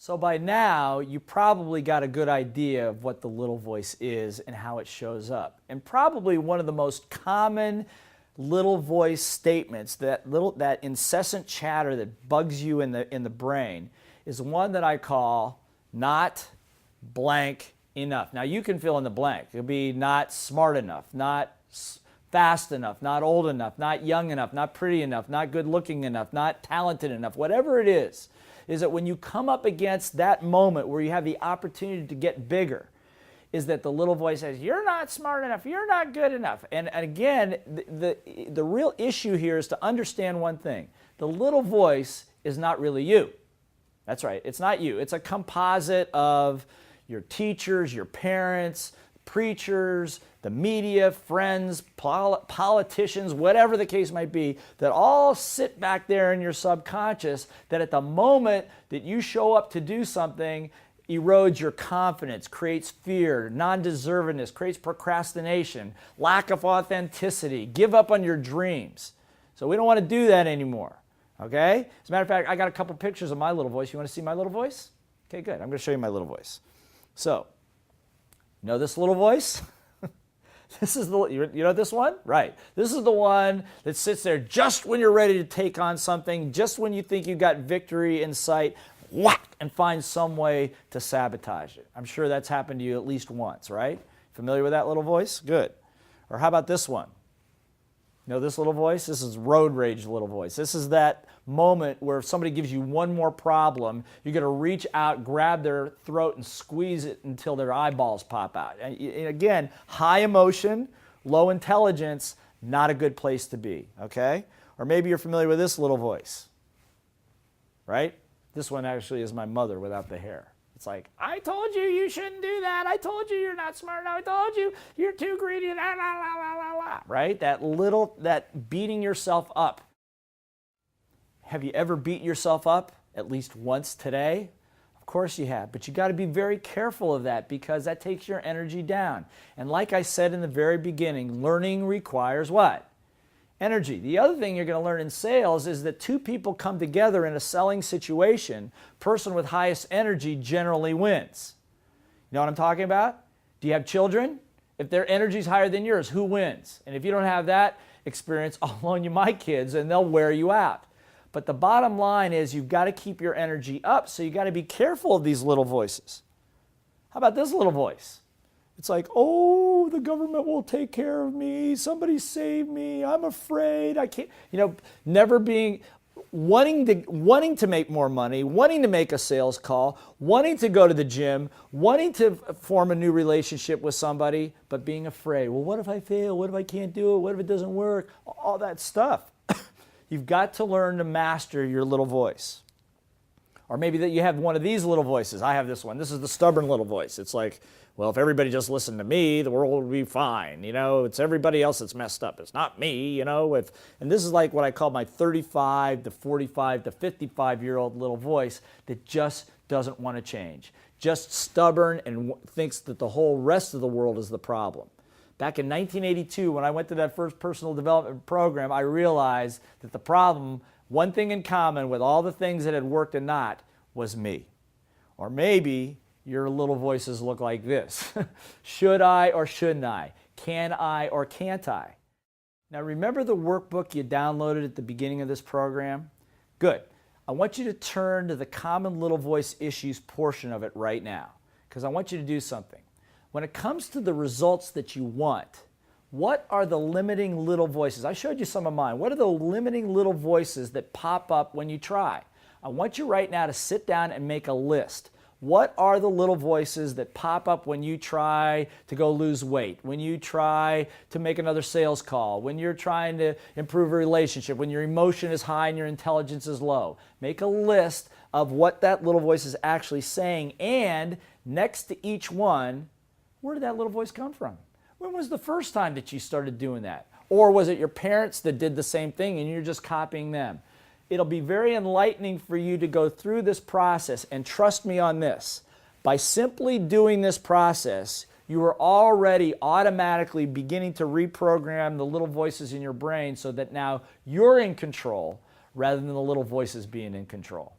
So by now, you probably got a good idea of what the little voice is and how it shows up. And probably one of the most common little voice statements, that incessant chatter that bugs you in the brain, is one that I call not blank enough. Now you can fill in the blank. It'll be not smart enough, not fast enough, not old enough, not young enough, not pretty enough, not good looking enough, not talented enough, whatever it is that when you come up against that moment where you have the opportunity to get bigger, is that the little voice says, you're not smart enough, you're not good enough. And again, the real issue here is to understand one thing. The little voice is not really you. That's right, it's not you. It's a composite of your teachers, your parents, preachers, the media, friends, politicians, whatever the case might be, that all sit back there in your subconscious, that at the moment that you show up to do something, erodes your confidence, creates fear, non-deservedness, creates procrastination, lack of authenticity, give up on your dreams. So we don't want to do that anymore, okay? As a matter of fact, I got a couple pictures of my little voice. You want to see my little voice? Okay, good. I'm going to show you my little voice. So, you know this little voice? This is you know this one? Right. This is the one that sits there just when you're ready to take on something, just when you think you've got victory in sight, whack, and find some way to sabotage it. I'm sure that's happened to you at least once, right? Familiar with that little voice? Good. Or how about this one? You know this little voice? This is road rage little voice. This is that moment where if somebody gives you one more problem, you're going to reach out, grab their throat, and squeeze it until their eyeballs pop out. And again, high emotion, low intelligence, not a good place to be, okay? Or maybe you're familiar with this little voice, right? This one actually is my mother without the hair. It's like, I told you you shouldn't do that. I told you you're not smart enough. I told you you're too greedy. La, la, la, la, la, la. Right? That beating yourself up. Have you ever beat yourself up at least once today? Of course you have, but you got to be very careful of that because that takes your energy down. And like I said in the very beginning, learning requires what? Energy. The other thing you're going to learn in sales is that two people come together in a selling situation, person with highest energy generally wins. You know what I'm talking about? Do you have children? If their energy is higher than yours, who wins? And if you don't have that experience, I'll loan you my kids and they'll wear you out. But the bottom line is you've got to keep your energy up, so you've got to be careful of these little voices. How about this little voice? It's like, oh, the government will take care of me. Somebody save me. I'm afraid. I can't. You know, never being, wanting to make more money, wanting to make a sales call, wanting to go to the gym, wanting to form a new relationship with somebody, but being afraid. Well, what if I fail? What if I can't do it? What if it doesn't work? All that stuff. You've got to learn to master your little voice. Or maybe that you have one of these little voices. I have this one. This is the stubborn little voice. It's like, well, if everybody just listened to me, the world would be fine. You know, it's everybody else that's messed up. It's not me, you know. And this is like what I call my 35 to 45 to 55-year-old little voice that just doesn't want to change. Just stubborn and thinks that the whole rest of the world is the problem. Back in 1982, when I went to that first personal development program, I realized that the problem, one thing in common with all the things that had worked and not, was me. Or maybe your little voices look like this. Should I or shouldn't I? Can I or can't I? Now remember the workbook you downloaded at the beginning of this program? Good. I want you to turn to the common little voice issues portion of it right now, because I want you to do something. When it comes to the results that you want, what are the limiting little voices? I showed you some of mine. What are the limiting little voices that pop up when you try? I want you right now to sit down and make a list. What are the little voices that pop up when you try to go lose weight, when you try to make another sales call, when you're trying to improve a relationship, when your emotion is high and your intelligence is low? Make a list of what that little voice is actually saying, and next to each one, where did that little voice come from? When was the first time that you started doing that? Or was it your parents that did the same thing and you're just copying them? It'll be very enlightening for you to go through this process, and trust me on this. By simply doing this process, you are already automatically beginning to reprogram the little voices in your brain so that now you're in control rather than the little voices being in control.